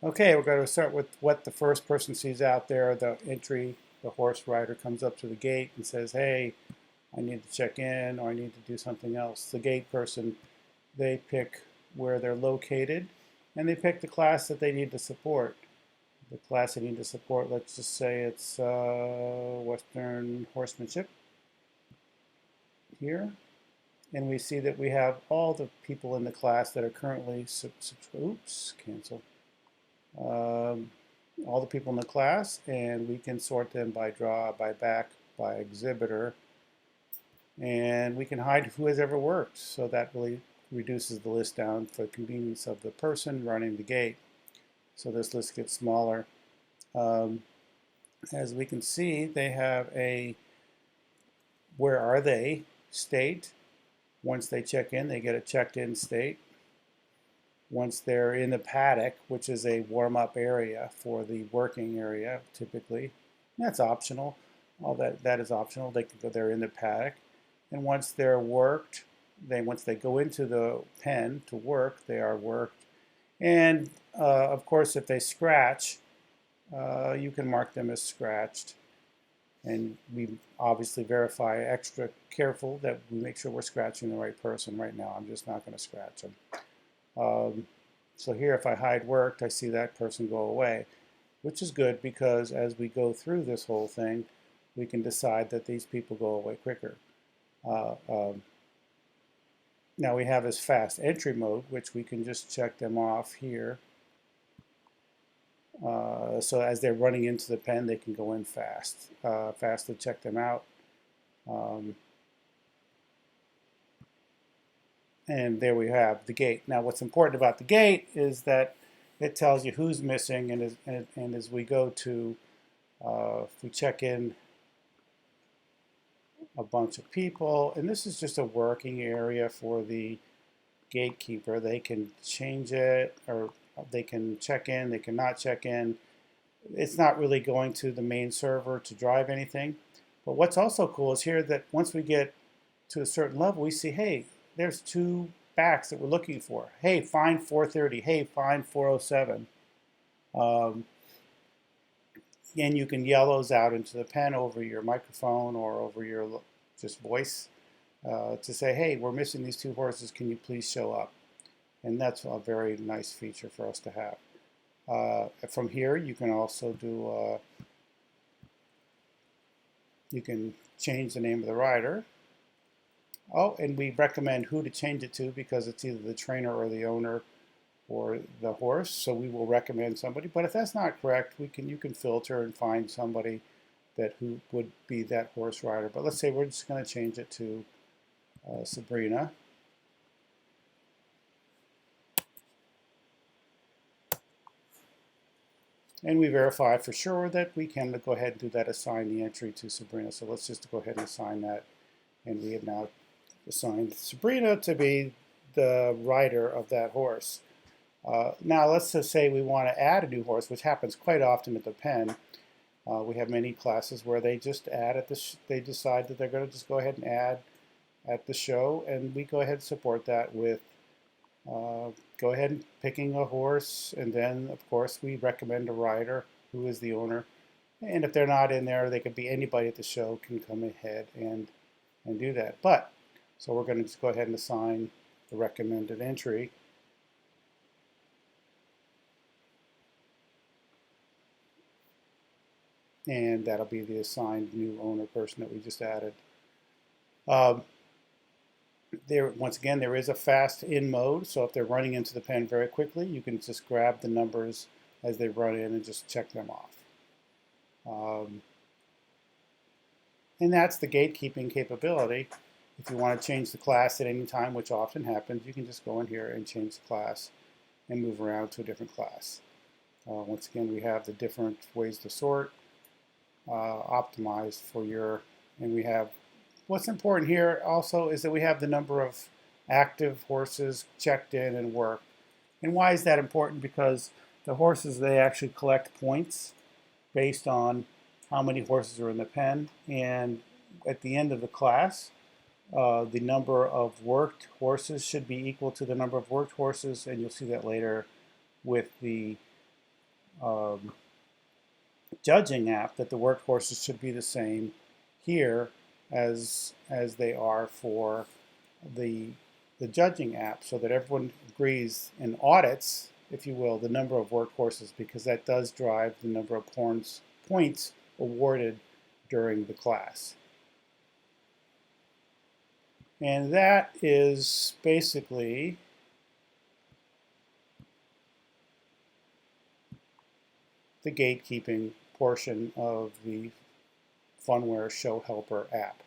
Okay, we're going to start with what the first person sees out there. The entry, the horse rider comes up to the gate and says, hey, I need to check in or I need to do something else. The gate person, they pick where they're located and they pick the class that they need to support. The class they need to support, let's just say it's Western Horsemanship here. And we see that we have all the people in the class that are currently, oops, cancel. Um, all the people in the class, and we can sort them by draw, by back, by exhibitor, and we can hide who has ever worked. So that really reduces the list down for the convenience of the person running the gate. So this list gets smaller. Um, as we can see, they have a where are they state. Once they check in, they get a checked in state. Once they're in the paddock, which is a warm-up area for the working area, typically, that's optional. All that is optional. They can go there in the paddock, and once they're worked, once they go into the pen to work, they are worked. And of course, if they scratch, you can mark them as scratched. And we obviously verify extra careful that we make sure we're scratching the right person. Right now, I'm just not going to scratch them. So here, if I hide worked, I see that person go away, which is good because as we go through this whole thing, we can decide that these people go away quicker. Uh, um, Now we have this fast entry mode, which we can just check them off here. So as they're running into the pen, they can go in fast. Fast to check them out. Um, And there we have the gate. Now what's important about the gate is that it tells you who's missing, and as we go to, if we check in a bunch of people, and this is just a working area for the gatekeeper. They can change it, or they can check in, they cannot check in. It's not really going to the main server to drive anything. But what's also cool is here that once we get to a certain level, we see, hey, there's two backs that we're looking for. Hey, find 430. Hey, find 407. Um, and you can yell those out into the pen over your microphone or over your just voice to say, hey, we're missing these two horses. Can you please show up? And that's a very nice feature for us to have. From here, you can also do, you can change the name of the rider. Oh, and we recommend who to change it to because it's either the trainer or the owner or the horse. So we will recommend somebody. But if that's not correct, you can filter and find somebody that who would be that horse rider. But let's say we're just going to change it to Sabrina. And we verify for sure that we can go ahead and do that, assign the entry to Sabrina. So let's just go ahead and assign that. And we have now assigned Sabrina to be the rider of that horse. Now let's just say we want to add a new horse, which happens quite often at the pen. We have many classes where they just add at they decide that they're going to just go ahead and add at the show, and we go ahead and support that with go ahead and picking a horse, and then of course we recommend a rider who is the owner. And if they're not in there, they could be anybody at the show can come ahead and do that. But so we're going to just go ahead and assign the recommended entry. And that'll be the assigned new owner person that we just added. Um, once again, there is a fast in mode, so if they're running into the pen very quickly, you can just grab the numbers as they run in and just check them off. And that's the gatekeeping capability. If you want to change the class at any time, which often happens, you can just go in here and change the class and move around to a different class. Once again, we have the different ways to sort, optimized for your, and we have, what's important here also is that we have the number of active horses checked in and worked. And why is that important? Because the horses, they actually collect points based on how many horses are in the pen. And at the end of the class, the number of worked horses should be equal to the number of worked horses. And you'll see that later with the um, judging app, that the workhorses should be the same here as they are for the the judging app, so that everyone agrees and audits, if you will, the number of workhorses, because that does drive the number of points awarded during the class. And that is basically the gatekeeping portion of the FunnWare Show Helper app.